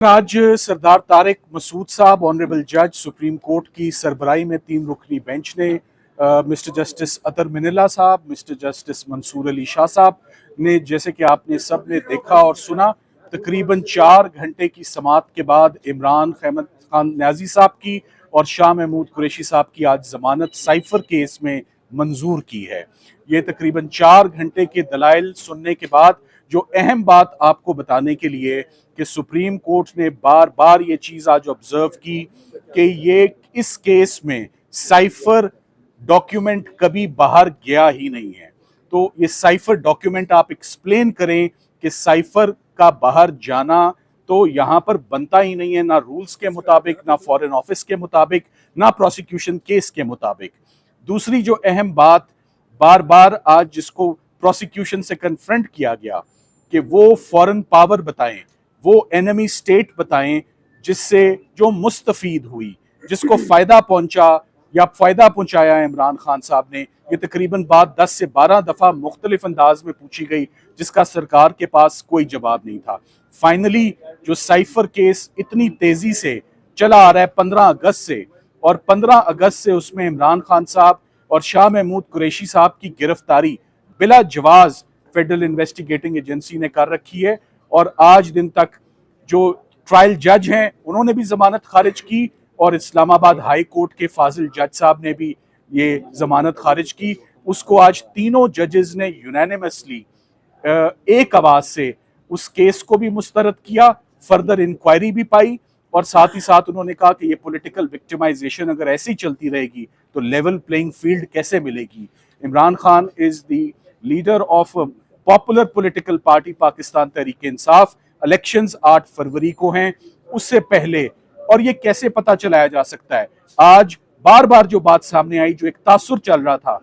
आज सरदार तारिक मसूद साहब ऑनरेबल जज सुप्रीम कोर्ट की सरबराही में 3 रुकनी बेंच ने मिस्टर जस्टिस अतर मिनिल्ला साहब, मिस्टर जस्टिस मंसूर अली शाह साहब ने, जैसे कि आपने सब ने देखा और सुना, तकरीबन 4 घंटे की समाअत के बाद इमरान खैमत खान न्याजी साहब की और शाह महमूद कुरैशी साहब की आज जमानत साइफर केस में मंजूर की है। ये तकरीबन 4 घंटे के दलाइल सुनने के बाद जो अहम बात आपको बताने के लिए कि सुप्रीम कोर्ट ने बार बार ये चीज आज ऑब्जर्व की कि ये इस केस में साइफर डॉक्यूमेंट कभी बाहर गया ही नहीं है। तो ये साइफर डॉक्यूमेंट आप एक्सप्लेन करें कि साइफर का बाहर जाना तो यहां पर बनता ही नहीं है, ना रूल्स के मुताबिक, ना फॉरेन ऑफिस के मुताबिक, ना प्रोसिक्यूशन केस के मुताबिक। दूसरी जो अहम बात बार बार आज जिसको प्रोसिक्यूशन से कन्फ्रंट किया गया कि वो फॉरेन पावर बताएं, वो एनिमी स्टेट बताएं जिससे जो मुस्तफीद हुई, जिसको फायदा पहुंचा या फायदा पहुंचाया इमरान खान साहब ने। ये तकरीबन बात 10 से 12 दफा मुख्तलिफ अंदाज में पूछी गई जिसका सरकार के पास कोई जवाब नहीं था। फाइनली जो साइफर केस इतनी तेजी से चला आ रहा है 15 अगस्त से, और 15 अगस्त से उसमें इमरान खान साहब और शाह महमूद कुरैशी साहब की गिरफ्तारी बिला जवाज फेडरल इन्वेस्टिगेटिंग एजेंसी ने कर रखी है। और आज दिन तक जो ट्रायल जज हैं उन्होंने भी जमानत खारिज की और इस्लामाबाद हाई कोर्ट के फाजिल जज साहब ने भी ये जमानत खारिज की। उसको आज तीनों जजेस ने यूनानिमसली एक आवाज से उस केस को भी मुस्तरद किया, फर्दर इंक्वायरी भी पाई, और साथ ही साथ उन्होंने कहा कि ये पॉलिटिकल विक्टिमाइजेशन अगर ऐसी चलती रहेगी तो लेवल प्लेइंग फील्ड कैसे मिलेगी। Imran Khan is the leader of popular political party Pakistan Tehreek Insaf. Elections 8 फरवरी को हैं, उससे पहले। और ये कैसे पता चलाया जा सकता है? आज बार बार जो बात सामने आई, जो एक तासुर चल रहा था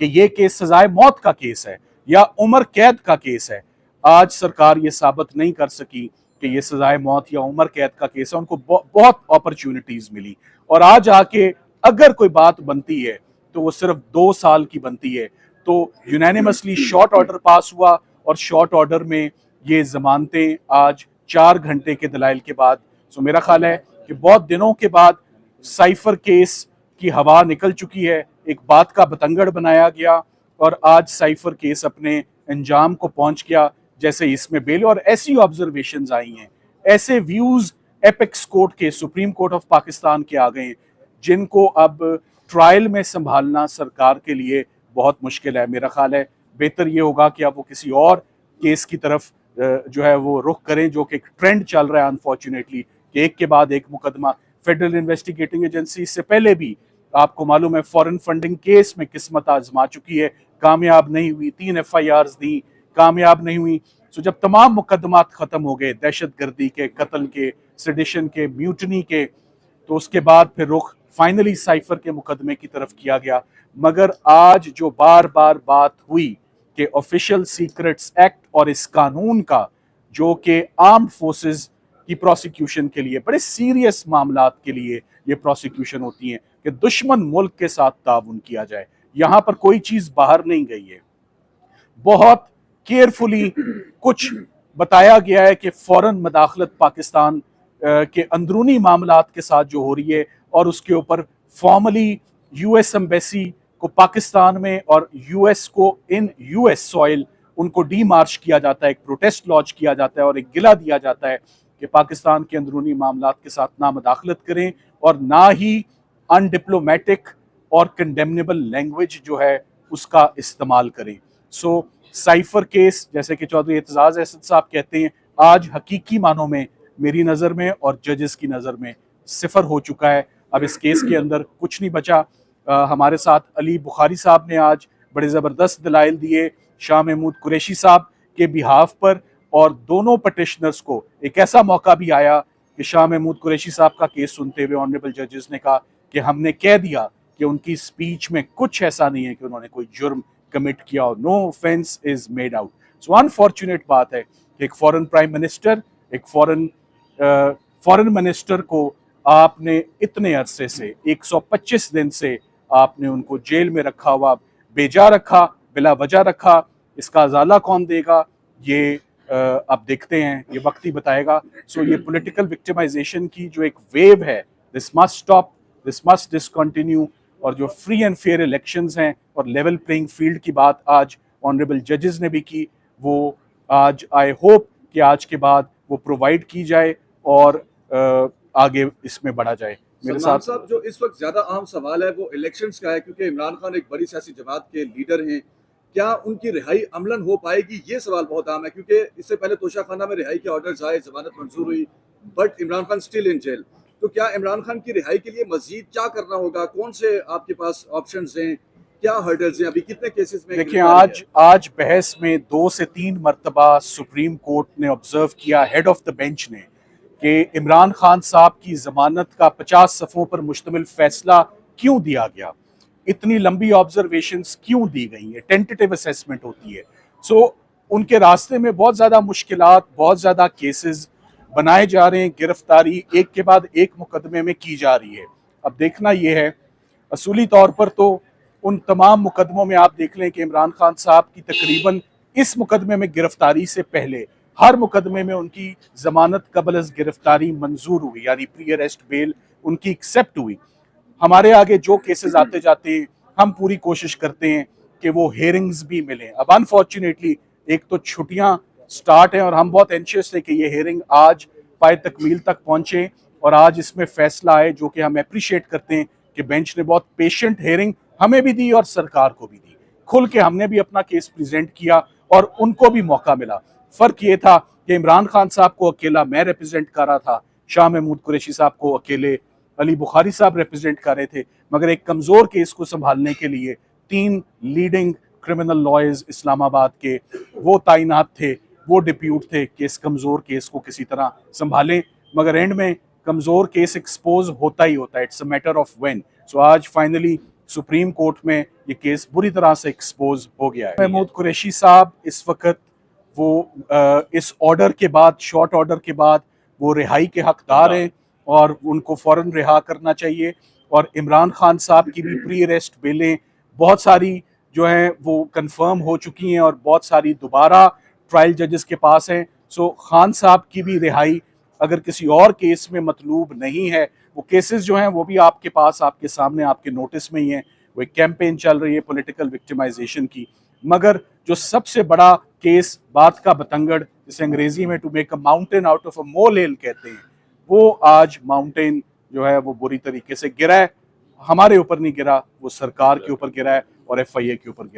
कि ये केस सजाए मौत का केस है या उम्र कैद का केस है, आज सरकार ये साबित नहीं कर सकी कि ये सजाए मौत या उम्र कैद का केस है। उनको बहुत अपॉर्चुनिटीज मिली, और आज आके अगर कोई बात बनती है तो वो सिर्फ 2 साल की बनती है। तो यूनानिमसली शॉर्ट ऑर्डर पास हुआ, और शॉर्ट ऑर्डर में ये जमानतें आज 4 घंटे के दलाइल के बाद। सो मेरा ख्याल है कि बहुत दिनों के बाद साइफर केस की हवा निकल चुकी है, एक बात का बतंगड़ बनाया गया, और आज साइफर केस अपने अंजाम को पहुंच गया जैसे इसमें बेल। और ऐसी ऑब्जर्वेशंस आई हैं, ऐसे व्यूज एपेक्स कोर्ट के, सुप्रीम कोर्ट ऑफ पाकिस्तान के आ गए हैं, जिनको अब ट्रायल में संभालना सरकार के लिए बहुत मुश्किल है। मेरा ख्याल है बेहतर ये होगा कि अब वो किसी और केस की तरफ जो है वो रुख करें, जो कि एक ट्रेंड चल रहा है अनफॉर्चुनेटली कि एक के बाद एक मुकदमा। फेडरल इन्वेस्टिगेटिंग एजेंसी इससे पहले भी आपको मालूम है फॉरेन फंडिंग केस में किस्मत आजमा चुकी है, कामयाब नहीं हुई। 3 FIRs दी, कामयाब नहीं हुई। सो जब तमाम मुकदमात खत्म हो गए, दहशत गर्दी के, कत्ल के, सेडिशन के, म्यूटनी के, तो उसके बाद फिर रुख फाइनली साइफर के मुकदमे की तरफ किया गया। मगर आज जो बार बार बात हुई कि ऑफिशियल सीक्रेट्स एक्ट और इस कानून का, जो कि आर्म्ड फोर्सेस की प्रोसिक्यूशन के लिए, बड़े सीरियस मामलात के लिए ये प्रोसिक्यूशन होती हैं कि दुश्मन मुल्क के साथ ताउन किया जाए, यहां पर कोई चीज बाहर नहीं गई है। बहुत केयरफुली कुछ बताया गया है कि फौरन मदाखलत पाकिस्तान के अंदरूनी मामलात के साथ जो हो रही है, और उसके ऊपर फॉर्मली US एम्बेसी को पाकिस्तान में और US को इन US सॉइल उनको डीमार्च किया जाता है, एक प्रोटेस्ट लॉन्च किया जाता है और एक गिला दिया जाता है कि पाकिस्तान के अंदरूनी मामलात के साथ ना मदाखलत करें और ना ही अनडिप्लोमेटिक और कंडेमनेबल लैंग्वेज जो है उसका इस्तेमाल करें। सो साइफर केस, जैसे कि चौधरी एतजाज अहसन साहब कहते हैं, आज हकीकी मानों में मेरी नज़र में और जजेस की नज़र में सिफर हो चुका है। अब इस केस के अंदर कुछ नहीं बचा। हमारे साथ अली बुखारी साहब ने आज बड़े ज़बरदस्त दलाइल दिए शाह महमूद कुरैशी साहब के बिहाफ पर, और दोनों पटिशनर्स को एक ऐसा मौका भी आया कि शाह महमूद कुरैशी साहब का केस सुनते हुए ऑनरेबल जजेस ने कहा कि हमने कह दिया कि उनकी स्पीच में कुछ ऐसा नहीं है कि उन्होंने कोई जुर्म कमिट किया हो, no offence is made out. So unfortunate बात है कि एक फॉरेन प्राइम मिनिस्टर, एक फॉरेन मिनिस्टर को आपने इतने अरसे से 125 दिन से आपने उनको जेल में रखा हुआ, बेजा रखा, बिला वजह रखा। इसका अजाला कौन देगा? ये अब देखते हैं, ये वक्त ही बताएगा। सो ये पॉलिटिकल विक्टिमाइजेशन की जो एक वेव है, this must stop, this must discontinue. और जो फ्री एंड फेयर इलेक्शंस हैं और लेवल प्लेइंग फील्ड की बात आज ऑनरेबल जजेस ने भी की, वो आज आई होप कि आज के बाद वो प्रोवाइड की जाए और आगे इसमें बढ़ा जाए। मेरे सलमान साथ साहब, जो इस वक्त ज्यादा अहम सवाल है वो इलेक्शंस का है, क्योंकि इमरान खान एक बड़ी सियासी जमात के लीडर हैं। क्या उनकी रिहाई अमलन हो पाएगी, ये सवाल बहुत अहम है, क्योंकि इससे पहले तोशाखाना में रिहाई के ऑर्डर्स आए, जमानत मंजूर हुई, but Imran Khan still in jail. तो क्या इमरान खान की रिहाई के लिए मजीद क्या करना होगा? कौन से आपके पास ऑप्शंस हैं? क्या हर्डल्स हैं? अभी कितने केसेस में देखिए, गिरफ्तारी है? आज बहस में 2 से 3 मरतबा सुप्रीम कोर्ट ने ऑब्जर्व किया, हेड ऑफ द बेंच ने, कि इमरान खान साहब की जमानत का 50 सफ़ों पर मुश्तमिल फैसला क्यों दिया गया, इतनी लंबी ऑब्जर्वेशंस क्यों दी गई है, टेंटेटिव असेसमेंट होती है। सो उनके रास्ते में बहुत ज़्यादा मुश्किलात, बहुत ज़्यादा केसेस बनाए जा रहे हैं, गिरफ्तारी एक के बाद एक मुकदमे में की जा रही है। अब देखना यह है, असूली तौर पर तो उन तमाम मुकदमों में आप देख लें कि इमरान खान साहब की तकरीबन इस मुकदमे में गिरफ्तारी से पहले हर मुकदमे में उनकी जमानत कबल अज गिरफ्तारी मंजूर हुई, यानी प्री अरेस्ट बेल उनकी एक्सेप्ट हुई। हमारे आगे जो केसेस आते जाते हैं, हम पूरी कोशिश करते हैं कि वो हेयरिंग्स भी मिलें। अब अनफॉर्चुनेटली एक तो छुट्टियां स्टार्ट हैं और हम बहुत एंशियस थे कि ये हेयरिंग आज पाए तकमील तक पहुंचे और आज इसमें फैसला आए, जो कि हम अप्रिशिएट करते हैं कि बेंच ने बहुत पेशेंट हेयरिंग हमें भी दी और सरकार को भी दी। खुल के हमने भी अपना केस प्रेजेंट किया और उनको भी मौका मिला। फर्क ये था कि इमरान खान साहब को अकेला मैं रिप्रेजेंट कर रहा था, शाह महमूद कुरैशी साहब को अकेले अली बुखारी साहब रिप्रेजेंट कर रहे थे, मगर एक कमजोर केस को संभालने के लिए 3 लीडिंग क्रिमिनल लॉयर्स इस्लामाबाद के वो तैनात थे, वो डिप्यूट थे कि इस कमजोर केस को किसी तरह संभालें। मगर एंड में कमजोर केस एक्सपोज होता ही होता है, it's a matter of when. So आज फाइनली सुप्रीम कोर्ट में ये केस बुरी तरह से एक्सपोज हो गया है। महमूद कुरैशी साहब इस वक्त वो इस ऑर्डर के बाद, शॉर्ट ऑर्डर के बाद, वो रिहाई के हकदार हैं और उनको फौरन रिहा करना चाहिए। और इमरान खान साहब की भी प्री अरेस्ट बेलें बहुत सारी जो हैं वो कंफर्म हो चुकी हैं और बहुत सारी दोबारा ट्रायल जजेस के पास हैं। सो खान साहब की भी रिहाई अगर किसी और केस में मतलूब नहीं है, वो केसेस जो हैं वो भी आपके पास, आपके सामने, आपके नोटिस में ही हैं। वो एक कैंपेन चल रही है पॉलिटिकल विक्टिमाइजेशन की, मगर जो सबसे बड़ा केस, बात का बतंगड़, जिसे अंग्रेजी में to make a mountain out of a mole hill कहते हैं, वो आज माउंटेन जो है वो बुरी तरीके से गिरा है। हमारे ऊपर नहीं गिरा, वो सरकार के ऊपर गिरा है और FIA के ऊपर गिरा है।